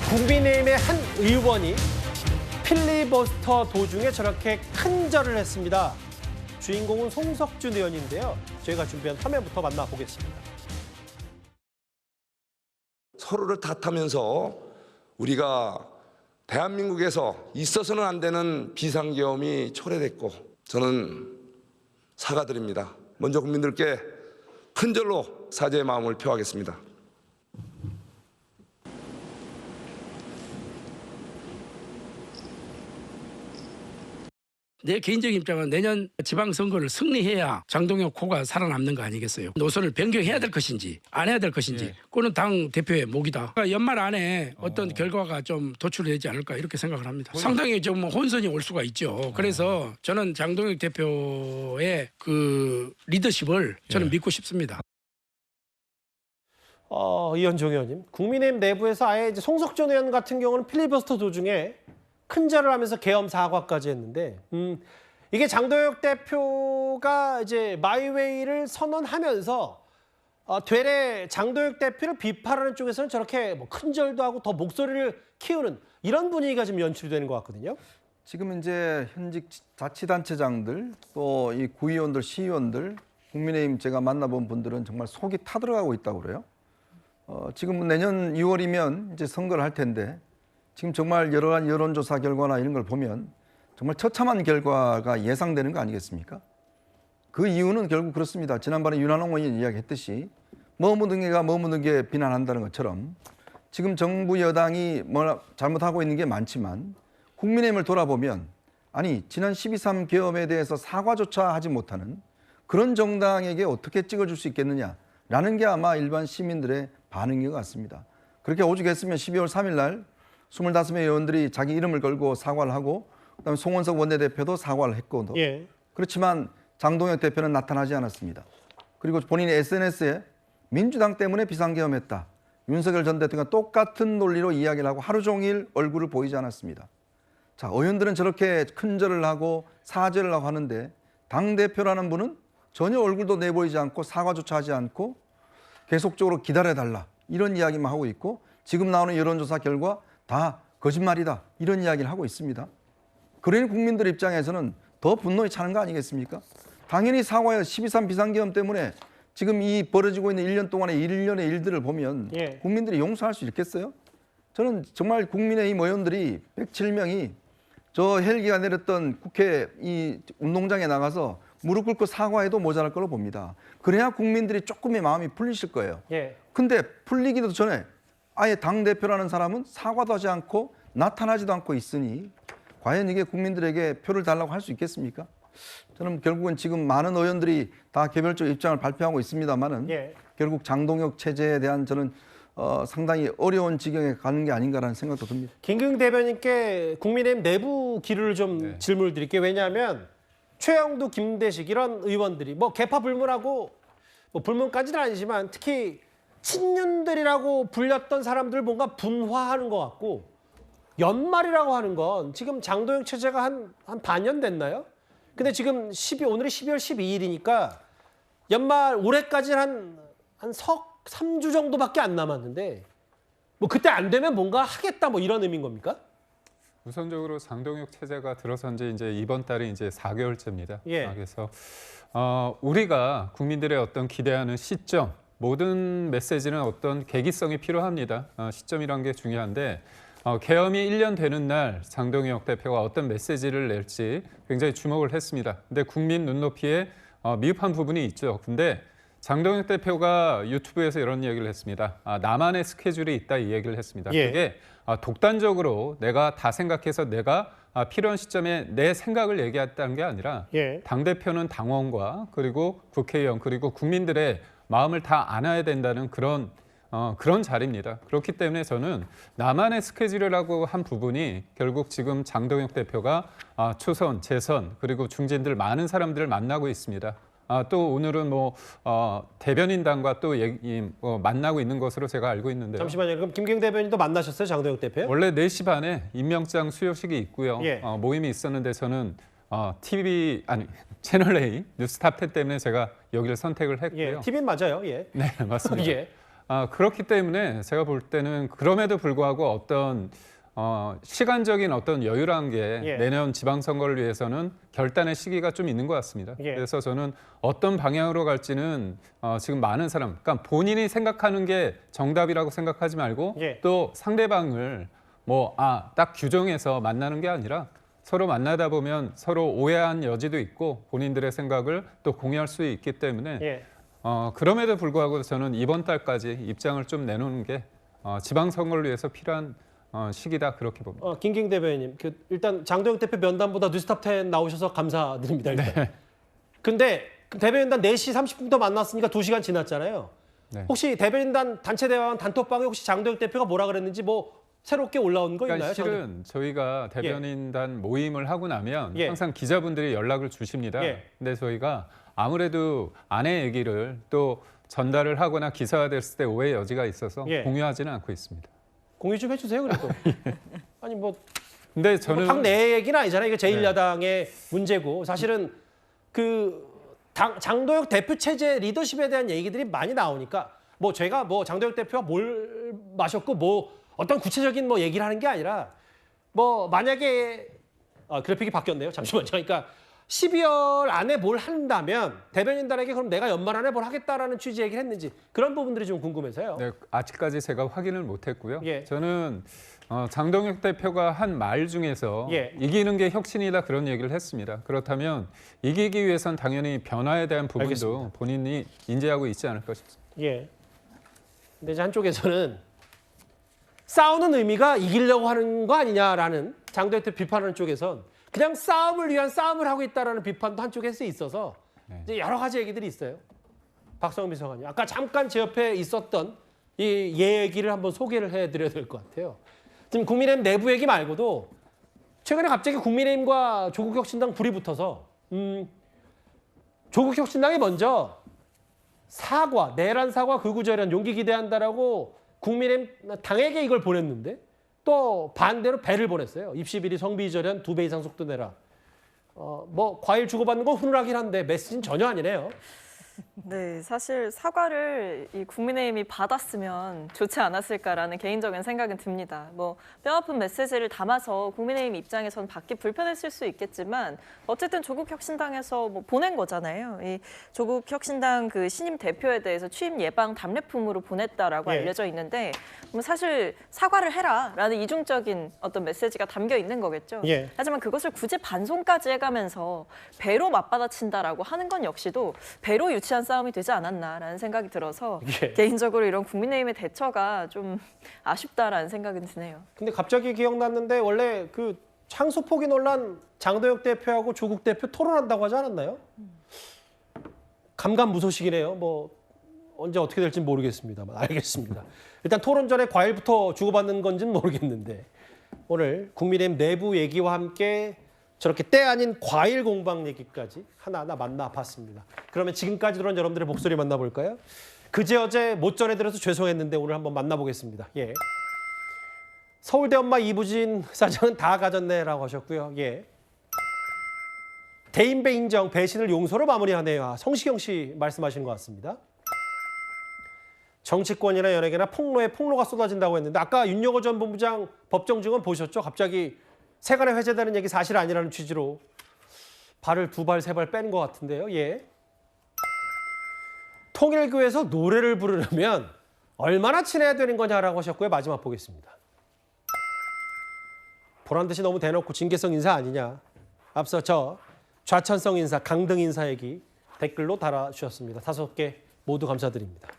국민의힘의 한 의원이 필리버스터 도중에 저렇게 큰 절을 했습니다. 주인공은 송석준 의원인데요. 저희가 준비한 화면부터 만나보겠습니다. 서로를 탓하면서 우리가 대한민국에서 있어서는 안 되는 비상계엄이 초래됐고 저는 사과드립니다. 먼저 국민들께 큰 절로 사죄의 마음을 표하겠습니다. 내 개인적인 입장은 내년 지방선거를 승리해야 장동혁 코가 살아남는 거 아니겠어요? 노선을 변경해야 될 것인지 안 해야 될 것인지 그거는 당 대표의 몫이다. 그러니까 연말 안에 어떤 결과가 좀 도출되지 않을까 이렇게 생각을 합니다. 상당히 좀 혼선이 올 수가 있죠. 그래서 저는 장동혁 대표의 그 리더십을 저는 믿고 싶습니다. 이현종 의원님, 국민의힘 내부에서 아예 이제 송석준 의원 같은 경우는 필리버스터 도중에 큰 절을 하면서 계엄 사과까지 했는데, 이게 장동혁 대표가 이제 마이웨이를 선언하면서 되레 장동혁 대표를 비판하는 쪽에서는 저렇게 뭐 큰 절도 하고 더 목소리를 키우는 이런 분위기가 좀 연출이 되는 것 같거든요. 지금 이제 현직 자치단체장들 또 이 구의원들, 시의원들, 국민의힘 제가 만나본 분들은 정말 속이 타들어가고 있다고 그래요. 지금 내년 6월이면 이제 선거를 할 텐데 지금 정말 여러 가지 여론조사 결과나 이런 걸 보면 정말 처참한 결과가 예상되는 거 아니겠습니까? 그 이유는 결국 그렇습니다. 지난번에 윤한홍 의원이 이야기했듯이 머무는 개가 머무는 개 비난한다는 것처럼 지금 정부 여당이 뭐 잘못하고 있는 게 많지만 국민의힘을 돌아보면 아니 지난 12.3 계엄에 대해서 사과조차 하지 못하는 그런 정당에게 어떻게 찍어줄 수 있겠느냐라는 게 아마 일반 시민들의 반응인 것 같습니다. 그렇게 오죽했으면 12월 3일 날 25명 의원들이 자기 이름을 걸고 사과를 하고 그다음에 송원석 원내대표도 사과를 했고 그렇지만 장동혁 대표는 나타나지 않았습니다. 그리고 본인이 SNS에 민주당 때문에 비상계엄했다. 윤석열 전 대통령과 똑같은 논리로 이야기를 하고 하루 종일 얼굴을 보이지 않았습니다. 자, 의원들은 저렇게 큰 절을 하고 사죄를 하고 하는데 당대표라는 분은 전혀 얼굴도 내보이지 않고 사과조차 하지 않고 계속적으로 기다려달라 이런 이야기만 하고 있고 지금 나오는 여론조사 결과 다 거짓말이다 이런 이야기를 하고 있습니다. 그러니 국민들 입장에서는 더 분노에 차는 거 아니겠습니까? 당연히 사과해야 12.3 비상계엄 때문에 지금 이 벌어지고 있는 1년 동안의 일련의 일들을 보면 국민들이 용서할 수 있겠어요? 저는 정말 국민의힘 의원들이 107명이 저 헬기가 내렸던 국회 이 운동장에 나가서 무릎 꿇고 사과해도 모자랄 걸로 봅니다. 그래야 국민들이 조금의 마음이 풀리실 거예요. 근데 풀리기도 전에 아예 당대표라는 사람은 사과도 하지 않고 나타나지도 않고 있으니 과연 이게 국민들에게 표를 달라고 할 수 있겠습니까? 저는 결국은 지금 많은 의원들이 다 개별적 입장을 발표하고 있습니다만은 결국 장동혁 체제에 대한 저는 상당히 어려운 지경에 가는 게 아닌가라는 생각도 듭니다. 김경희 대변인께 국민의힘 내부 기류를 좀 질문을 드릴게요. 왜냐하면 최영두, 김대식 이런 의원들이 뭐 개파 불문하고 뭐 불문까지는 아니지만 특히 친윤들이라고 불렸던 사람들 뭔가 분화하는 것 같고 연말이라고 하는 건 지금 장동혁 체제가 한 반년 됐나요? 근데 지금 오늘이 12월 12일이니까 연말 올해까지는 한 3주 정도밖에 안 남았는데 뭐 그때 안 되면 뭔가 하겠다 뭐 이런 의미인 겁니까? 우선적으로 장동혁 체제가 들어선 지 이제 이번 달이 이제 4개월째입니다. 그래서 우리가 국민들의 어떤 기대하는 시점, 모든 메시지는 어떤 계기성이 필요합니다. 시점이란 게 중요한데 계엄이 1년 되는 날 장동혁 대표가 어떤 메시지를 낼지 굉장히 주목을 했습니다. 근데 국민 눈높이에 미흡한 부분이 있죠. 근데 장동혁 대표가 유튜브에서 이런 얘기를 했습니다. 나만의 스케줄이 있다 이 얘기를 했습니다. 그게 독단적으로 내가 다 생각해서 내가 필요한 시점에 내 생각을 얘기했다는 게 아니라 당대표는 당원과 그리고 국회의원 그리고 국민들의 마음을 다 안아야 된다는 그런 자리입니다. 그렇기 때문에 저는 나만의 스케줄이라고 한 부분이 결국 지금 장동혁 대표가 초선, 재선 그리고 중진들 많은 사람들을 만나고 있습니다. 또 오늘은 대변인단과 또 만나고 있는 것으로 제가 알고 있는데요. 잠시만요. 그럼 김경희 대변인도 만나셨어요? 장동혁 대표요? 원래 4시 반에 임명장 수여식이 있고요. 모임이 있었는데 저는 채널A 뉴스탑10 때문에 제가 여기를 선택을 했고요. TV는 맞아요. 네, 맞습니다. 그렇기 때문에 제가 볼 때는 그럼에도 불구하고 어떤 시간적인 어떤 여유란 게 예. 내년 지방선거를 위해서는 결단의 시기가 좀 있는 것 같습니다. 예. 그래서 저는 어떤 방향으로 갈지는 지금 많은 사람, 그러니까 본인이 생각하는 게 정답이라고 생각하지 말고 예. 또 상대방을 딱 규정해서 만나는 게 아니라 서로 만나다 보면 서로 오해한 여지도 있고 본인들의 생각을 또 공유할 수 있기 때문에 예. 그럼에도 불구하고 저는 이번 달까지 입장을 좀 내놓는 게 지방선거를 위해서 필요한 시기다 그렇게 봅니다. 김ging 대변인님, 일단 장도영 대표 면담보다 뉴스탑 10 나오셔서 감사드립니다. 일단. 네. 근데 그 대변인단 4시 30분부터 만났으니까 2시간 지났잖아요. 네. 혹시 대변인단 단체 대화원 단톡방에 혹시 장도영 대표가 뭐라 그랬는지 뭐 새롭게 올라온 거 있나요? 그러니까 실은 저희가 대변인단 모임을 하고 나면 예. 항상 기자분들이 연락을 주십니다. 예. 근데 저희가 아무래도 아내 얘기를 또 전달을 하거나 기사화됐을 때 오해 여지가 있어서 예. 공유하지는 않고 있습니다. 공유 좀 해주세요, 그래도. 아니 근데 저는 당내 얘기는 아니잖아요. 이게 제1야당의 문제고 사실은 장도혁 대표 체제 리더십에 대한 얘기들이 많이 나오니까 제가 장도혁 대표가 뭘 마셨고 어떤 구체적인 얘기를 하는 게 아니라 만약에 그래픽이 바뀌었네요. 잠시만요. 그러니까 12월 안에 뭘 한다면 대변인단에게 그럼 내가 연말 안에 뭘 하겠다라는 취지 얘기를 했는지 그런 부분들이 좀 궁금해서요. 네, 아직까지 제가 확인을 못했고요. 예. 저는 장동혁 대표가 한 말 중에서 예. 이기는 게 혁신이다 그런 얘기를 했습니다. 그렇다면 이기기 위해선 당연히 변화에 대한 부분도 알겠습니다. 본인이 인지하고 있지 않을까 싶습니다. 예. 근데 이제 한쪽에서는 싸우는 의미가 이기려고 하는 거 아니냐라는 장도혁 대표 비판하는 쪽에선 그냥 싸움을 위한 싸움을 하고 있다라는 비판도 한쪽에서 있어서 네. 이제 여러 가지 얘기들이 있어요. 박성민 비서관님, 아까 잠깐 제 옆에 있었던 이 얘기를 한번 소개를 해드려야 될 것 같아요. 지금 국민의힘 내부 얘기 말고도 최근에 갑자기 국민의힘과 조국혁신당 불이 붙어서 조국혁신당이 먼저 내란 사과 극우절연 용기 기대한다라고 국민의힘 당에게 이걸 보냈는데 또 반대로 배를 보냈어요. 입시 비리 성비 절연 2배 이상 속도 내라. 과일 주고받는 건 훈훈하긴 한데 메시지는 전혀 아니네요. 네, 사실 사과를 이 국민의힘이 받았으면 좋지 않았을까라는 개인적인 생각은 듭니다. 뼈아픈 메시지를 담아서 국민의힘 입장에서는 받기 불편했을 수 있겠지만 어쨌든 조국혁신당에서 보낸 거잖아요. 이 조국혁신당 그 신임 대표에 대해서 취임 예방 답례품으로 보냈다라고 예. 알려져 있는데 사실 사과를 해라라는 이중적인 어떤 메시지가 담겨 있는 거겠죠. 예. 하지만 그것을 굳이 반송까지 해가면서 배로 맞받아친다라고 하는 건 역시도 배로 유치한 싸움이 되지 않았나라는 생각이 들어서 예. 개인적으로 이런 국민의힘의 대처가 좀 아쉽다라는 생각은 드네요. 근데 갑자기 기억났는데 원래 그 창소 포기 논란 장도혁 대표하고 조국 대표 토론한다고 하지 않았나요? 감감무소식이네요. 언제 어떻게 될지 모르겠습니다만 알겠습니다. 일단 토론 전에 과일부터 주고받는 건지는 모르겠는데 오늘 국민의힘 내부 얘기와 함께 저렇게 때 아닌 과일 공방 얘기까지 하나하나 만나봤습니다. 그러면 지금까지 들어온 여러분들의 목소리 만나볼까요? 그제어제 못 전해드려서 죄송했는데 오늘 한번 만나보겠습니다. 예. 서울대 엄마 이부진 사장은 다 가졌네라고 하셨고요. 예. 대인배 인정, 배신을 용서로 마무리하네요. 성시경 씨 말씀하신 것 같습니다. 정치권이나 연예계나 폭로가 쏟아진다고 했는데 아까 윤여거 전 본부장 법정 증언 보셨죠? 갑자기 세간에 회자되는 얘기 사실 아니라는 취지로 발을 2발, 3발 뺀 것 같은데요. 예. 통일교에서 노래를 부르려면 얼마나 친해야 되는 거냐라고 하셨고요. 마지막 보겠습니다. 보란 듯이 너무 대놓고 징계성 인사 아니냐. 앞서 좌천성 인사, 강등 인사 얘기 댓글로 달아주셨습니다. 5개 모두 감사드립니다.